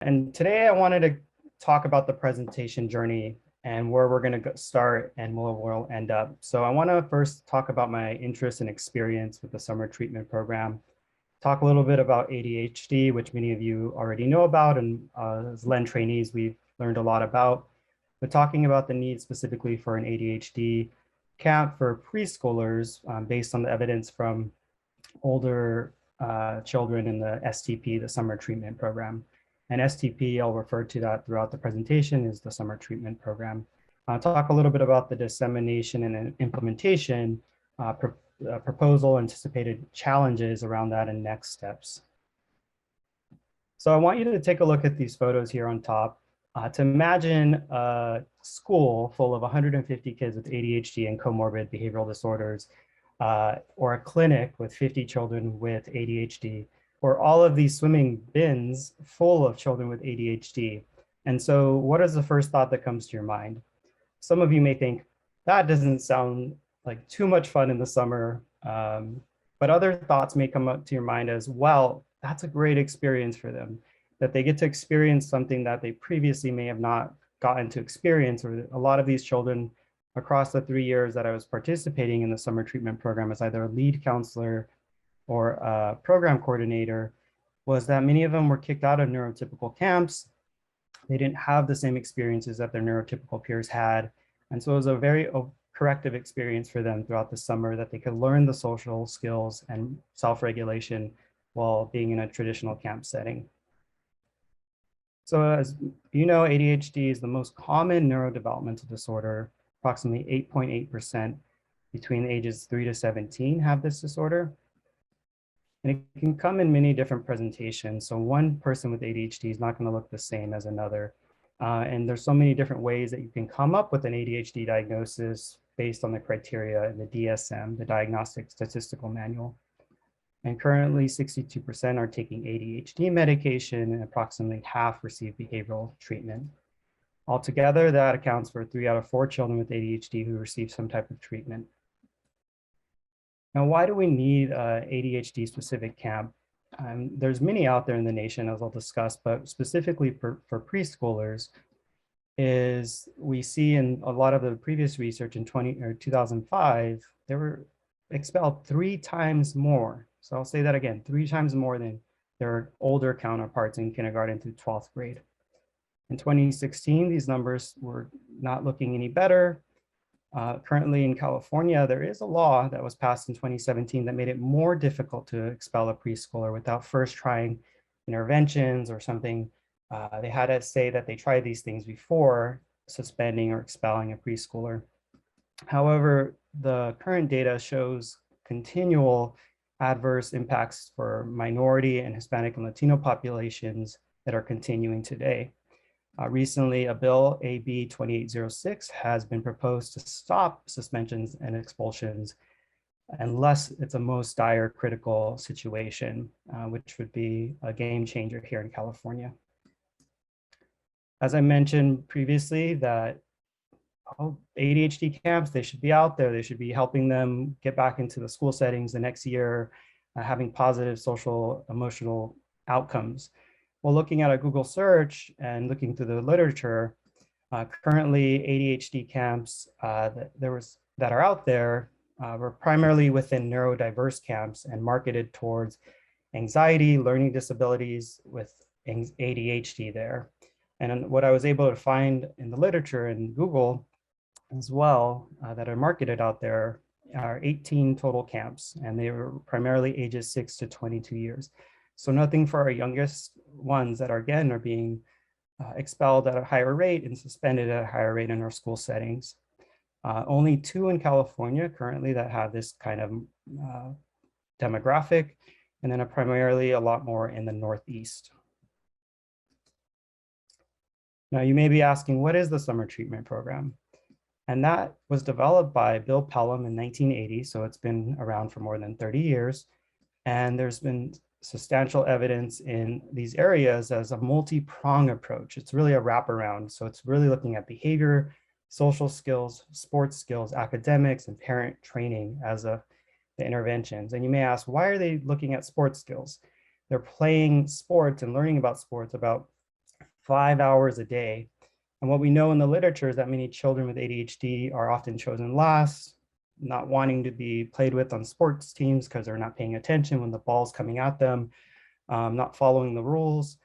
And today I wanted to talk about the presentation journey and where we're going to start and where we'll end up. So I want to first talk about my interest and experience with the summer treatment program, talk a little bit about ADHD, which many of you already know about, and as LEN trainees, we've learned a lot about, but talking about the need specifically for an ADHD camp for preschoolers based on the evidence from older children in the STP, the summer treatment program. And STP, I'll refer to that throughout the presentation, is the summer treatment program. I'll talk a little bit about the dissemination and implementation, proposal, anticipated challenges around that, and next steps. So I want you to take a look at these photos here on top. To imagine a school full of 150 kids with ADHD and comorbid behavioral disorders, or a clinic with 50 children with ADHD, or all of these swimming bins full of children with ADHD. And so what is the first thought that comes to your mind? Some of you may think, that doesn't sound like too much fun in the summer. But other thoughts may come up to your mind as, well, that's a great experience for them, that they get to experience something that they previously may have not gotten to experience. Or a lot of these children across the 3 years that I was participating in the summer treatment program as either a lead counselor or a program coordinator, was that many of them were kicked out of neurotypical camps. They didn't have the same experiences that their neurotypical peers had. And so it was a very corrective experience for them throughout the summer, that they could learn the social skills and self-regulation while being in a traditional camp setting. So as you know, ADHD is the most common neurodevelopmental disorder. Approximately 8.8% between ages 3 to 17 have this disorder. And it can come in many different presentations. So one person with ADHD is not going to look the same as another. And there's so many different ways that you can come up with an ADHD diagnosis based on the criteria in the DSM, the Diagnostic Statistical Manual. And currently 62% are taking ADHD medication and approximately half receive behavioral treatment. Altogether, that accounts for 3 out of 4 children with ADHD who receive some type of treatment. Now, why do we need an ADHD specific camp? There's many out there in the nation, as I'll discuss, but specifically for preschoolers, is we see in a lot of the previous research in 2005, they were expelled 3 times more. So I'll say that again, 3 times more than their older counterparts in kindergarten through 12th grade. In 2016, these numbers were not looking any better. Currently in California, there is a law that was passed in 2017 that made it more difficult to expel a preschooler without first trying interventions or something. They had to say that they tried these things before suspending or expelling a preschooler. However, the current data shows continual adverse impacts for minority and Hispanic and Latino populations that are continuing today. Recently, a bill, AB 2806, has been proposed to stop suspensions and expulsions unless it's a most dire critical situation, which would be a game changer here in California. As I mentioned previously, that ADHD camps, they should be out there. They should be helping them get back into the school settings the next year, having positive social, emotional outcomes. Well, looking at a Google search and looking through the literature, currently ADHD camps that are out there were primarily within neurodiverse camps and marketed towards anxiety, learning disabilities with ADHD there. And what I was able to find in the literature in Google as well that are marketed out there are 18 total camps, and they were primarily ages 6 to 22 years. So nothing for our youngest ones that are, again, are being expelled at a higher rate and suspended at a higher rate in our school settings. Only 2 in California currently that have this kind of demographic, and then primarily a lot more in the Northeast. Now you may be asking, what is the summer treatment program? And that was developed by Bill Pelham in 1980, so it's been around for more than 30 years. And there's been substantial evidence in these areas as a multi-prong approach. It's really a wraparound. So it's really looking at behavior, social skills, sports skills, academics, and parent training as the interventions. And you may ask, why are they looking at sports skills? They're playing sports and learning about sports, about 5 hours a day. And what we know in the literature is that many children with ADHD are often chosen last, not wanting to be played with on sports teams because they're not paying attention when the ball's coming at them, not following the rules.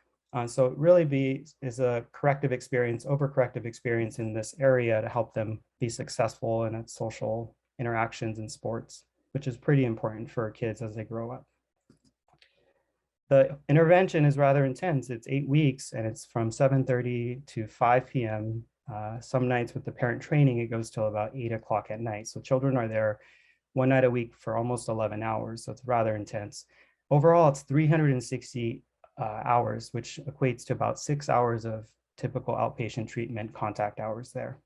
So it really is a corrective experience, overcorrective experience in this area to help them be successful in its social interactions in sports, which is pretty important for kids as they grow up. The intervention is rather intense. It's 8 weeks and it's from 7:30 to 5 p.m. Some nights with the parent training, it goes till about 8 o'clock at night. So children are there one night a week for almost 11 hours. So it's rather intense. Overall, it's 360 hours, which equates to about 6 hours of typical outpatient treatment contact hours there.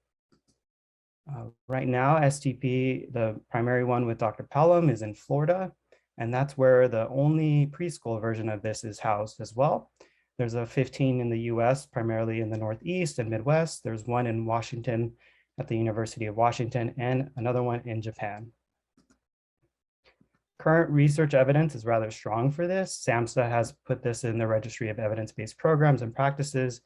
Right now, STP, the primary one with Dr. Pelham, is in Florida, and that's where the only preschool version of this is housed as well. There's a 15 in the US, primarily in the Northeast and Midwest. There's one in Washington at the University of Washington and another one in Japan. Current research evidence is rather strong for this. SAMHSA has put this in the Registry of Evidence-Based Programs and Practices,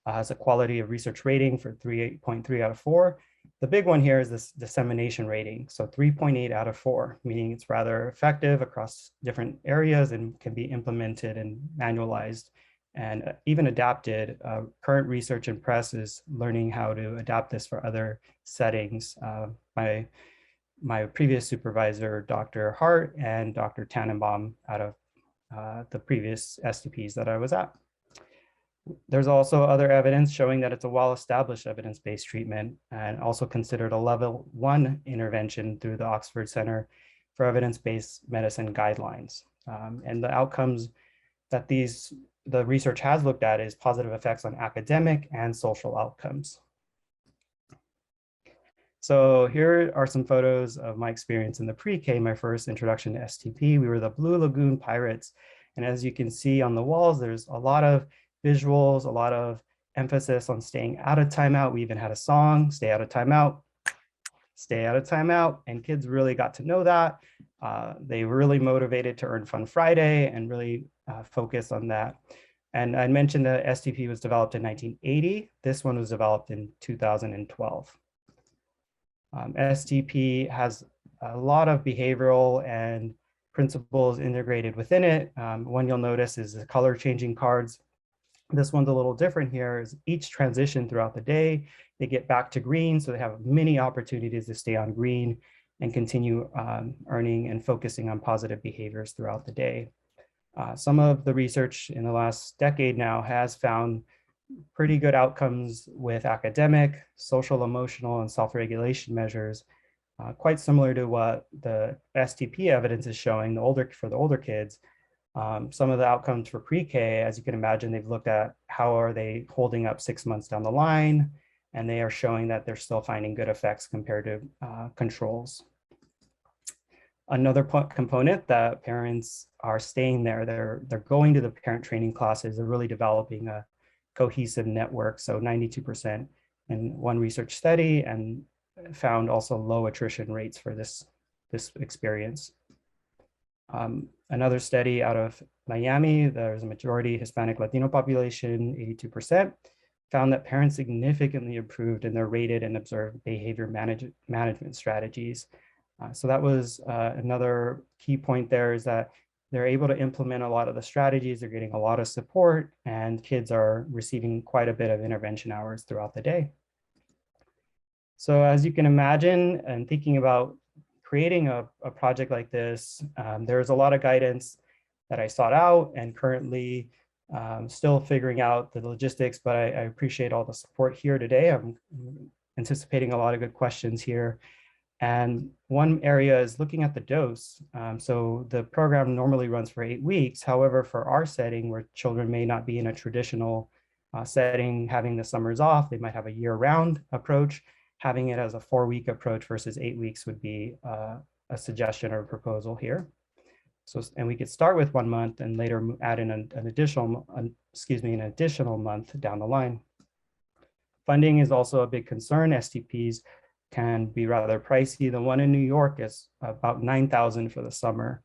has a quality of research rating for 3.3 out of 4. The big one here is this dissemination rating. So 3.8 out of 4, meaning it's rather effective across different areas and can be implemented and manualized and even adapted. Current research and press is learning how to adapt this for other settings. My previous supervisor, Dr. Hart and Dr. Tannenbaum out of the previous STPs that I was at. There's also other evidence showing that it's a well-established evidence-based treatment and also considered a level 1 intervention through the Oxford Center for Evidence-Based Medicine guidelines. And the outcomes that the research has looked at is positive effects on academic and social outcomes. So here are some photos of my experience in the pre-K, my first introduction to STP. We were the Blue Lagoon Pirates. And as you can see on the walls, there's a lot of visuals, a lot of emphasis on staying out of timeout. We even had a song, stay out of timeout, stay out of timeout. And kids really got to know that. They were really motivated to earn Fun Friday and really focus on that. And I mentioned that STP was developed in 1980. This one was developed in 2012. STP has a lot of behavioral and principles integrated within it. One you'll notice is the color changing cards. This one's a little different here is each transition throughout the day, they get back to green. So they have many opportunities to stay on green and continue earning and focusing on positive behaviors throughout the day. Some of the research in the last decade now has found pretty good outcomes with academic, social, emotional, and self-regulation measures, quite similar to what the STP evidence is showing for the older kids. Some of the outcomes for pre-K, as you can imagine, they've looked at how are they holding up 6 months down the line, and they are showing that they're still finding good effects compared to controls. Another component that parents are staying there, they're going to the parent training classes, they're really developing a cohesive network. So 92% in one research study, and found also low attrition rates for this experience. Another study out of Miami, there's a majority Hispanic Latino population, 82%, found that parents significantly improved in their rated and observed behavior management strategies. So that was another key point there, is that they're able to implement a lot of the strategies, they're getting a lot of support, and kids are receiving quite a bit of intervention hours throughout the day. So as you can imagine, and thinking about creating a project like this, there's a lot of guidance that I sought out, and currently still figuring out the logistics, but I appreciate all the support here today. I'm anticipating a lot of good questions here. And one area is looking at the dose. So the program normally runs for 8 weeks. However, for our setting, where children may not be in a traditional setting, having the summers off, they might have a year-round approach. Having it as a 4-week approach versus 8 weeks would be a suggestion or a proposal here. So, and we could start with 1 month and later add in an additional month down the line. Funding is also a big concern. STPs can be rather pricey. The one in New York is about $9,000 for the summer.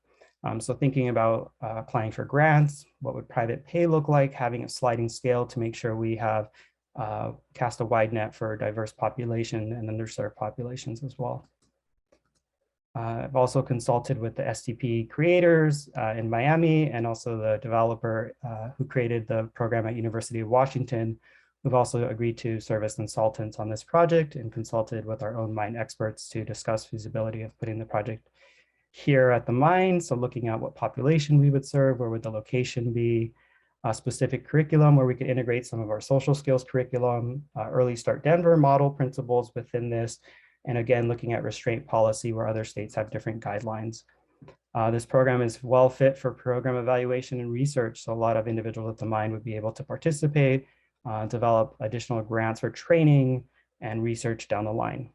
So thinking about applying for grants, what would private pay look like, having a sliding scale to make sure we have cast a wide net for diverse population and underserved populations as well. I've also consulted with the STP creators in Miami and also the developer who created the program at University of Washington, who've also agreed to serve as consultants on this project, and consulted with our own mine experts to discuss feasibility of putting the project here at the mine. So looking at what population we would serve, where would the location be, a specific curriculum where we could integrate some of our social skills curriculum, Early Start Denver model principles within this, and again, looking at restraint policy where other states have different guidelines. This program is well fit for program evaluation and research. So a lot of individuals at the mine would be able to participate, develop additional grants for training and research down the line.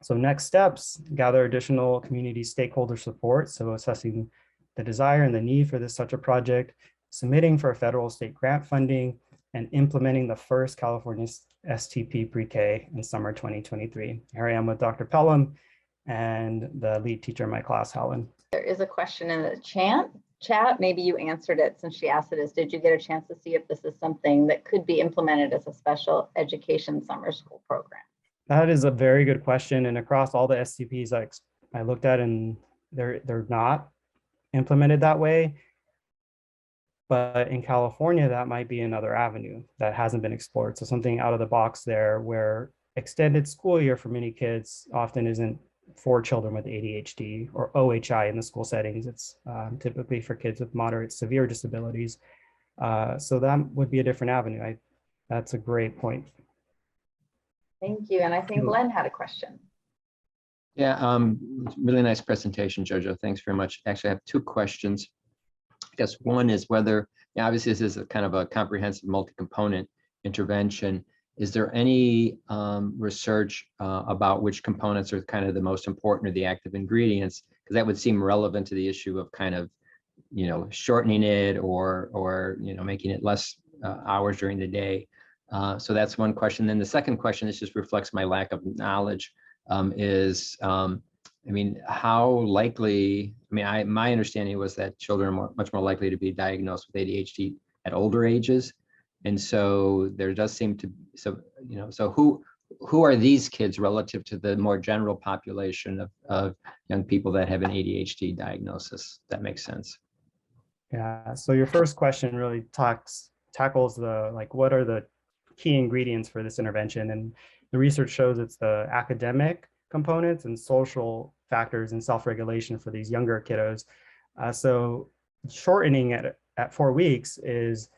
So next steps, gather additional community stakeholder support. So assessing the desire and the need for such a project, submitting for federal state grant funding, and implementing the first California STP pre-K in summer 2023. Here I am with Dr. Pelham and the lead teacher in my class, Helen. There is a question in the chat. Maybe you answered it since she asked it, did you get a chance to see if this is something that could be implemented as a special education summer school program? That is a very good question. And across all the STPs I looked at, and they're not implemented that way. But in California, that might be another avenue that hasn't been explored. So something out of the box there, where extended school year for many kids often isn't for children with ADHD or OHI in the school settings. It's typically for kids with moderate severe disabilities. So that would be a different avenue. That's a great point. Thank you. And I think Len had a question. Yeah, really nice presentation, JoJo. Thanks very much. Actually, I have two questions. I guess one is whether, obviously this is a kind of a comprehensive multi-component intervention. Is there any research about which components are kind of the most important or the active ingredients? Because that would seem relevant to the issue of kind of, shortening it or making it less hours during the day. So that's one question. Then the second question, this just reflects my lack of knowledge, how likely, my understanding was that children are much more likely to be diagnosed with ADHD at older ages. And so there does seem to, so who are these kids relative to the more general population of young people that have an ADHD diagnosis? That makes sense. Yeah, so your first question really tackles the, what are the key ingredients for this intervention? And the research shows it's the academic components and social factors and self-regulation for these younger kiddos. So shortening it at 4 weeks is,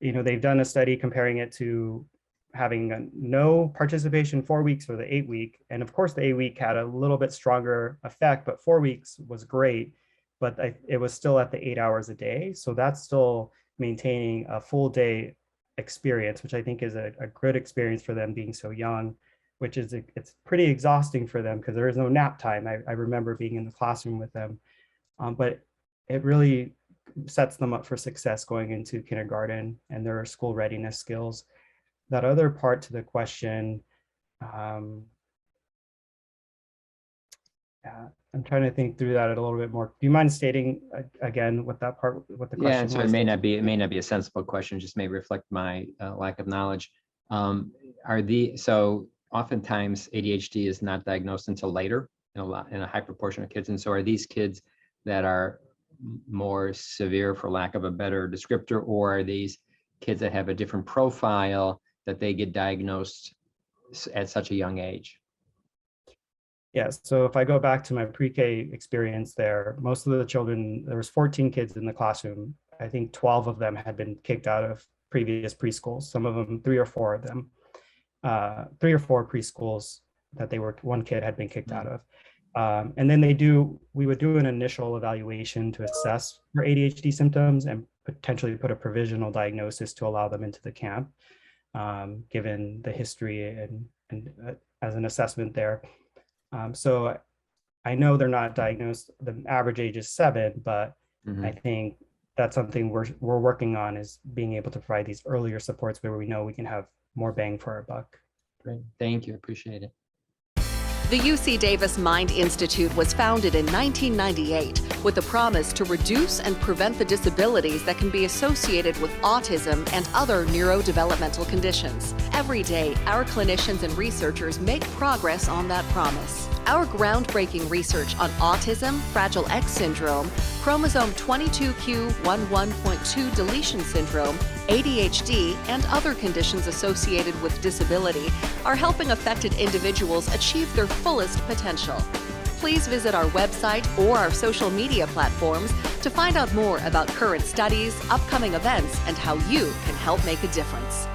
they've done a study comparing it to having no participation 4 weeks or the 8-week. And of course, the 8-week had a little bit stronger effect, but 4 weeks was great, but it was still at the 8 hours a day. So that's still maintaining a full day experience, which I think is a good experience for them being so young, which is, it's pretty exhausting for them because there is no nap time. I remember being in the classroom with them, but it really sets them up for success going into kindergarten and their school readiness skills. That other part to the question, yeah, I'm trying to think through that a little bit more. Do you mind stating again what that part, what the question was? So it may not be a sensible question, just may reflect my lack of knowledge. So oftentimes ADHD is not diagnosed until later in a high proportion of kids. And so are these kids that are more severe, for lack of a better descriptor, or are these kids that have a different profile that they get diagnosed at such a young age? Yes, so if I go back to my pre-K experience there, most of the children, there was 14 kids in the classroom. I think 12 of them had been kicked out of previous preschools. Some of them, 3 or 4 of them, 3 or 4 preschools that one kid had been kicked out of. And then we would do an initial evaluation to assess for ADHD symptoms and potentially put a provisional diagnosis to allow them into the camp, given the history and as an assessment there. So I know they're not diagnosed, the average age is 7, but I think that's something we're working on, is being able to provide these earlier supports where we know we can have more bang for our buck. Great, thank you, appreciate it. The UC Davis Mind Institute was founded in 1998 with the promise to reduce and prevent the disabilities that can be associated with autism and other neurodevelopmental conditions. Every day, our clinicians and researchers make progress on that promise. Our groundbreaking research on autism, Fragile X syndrome, chromosome 22q11.2 deletion syndrome, ADHD, and other conditions associated with disability are helping affected individuals achieve their fullest potential. Please visit our website or our social media platforms to find out more about current studies, upcoming events, and how you can help make a difference.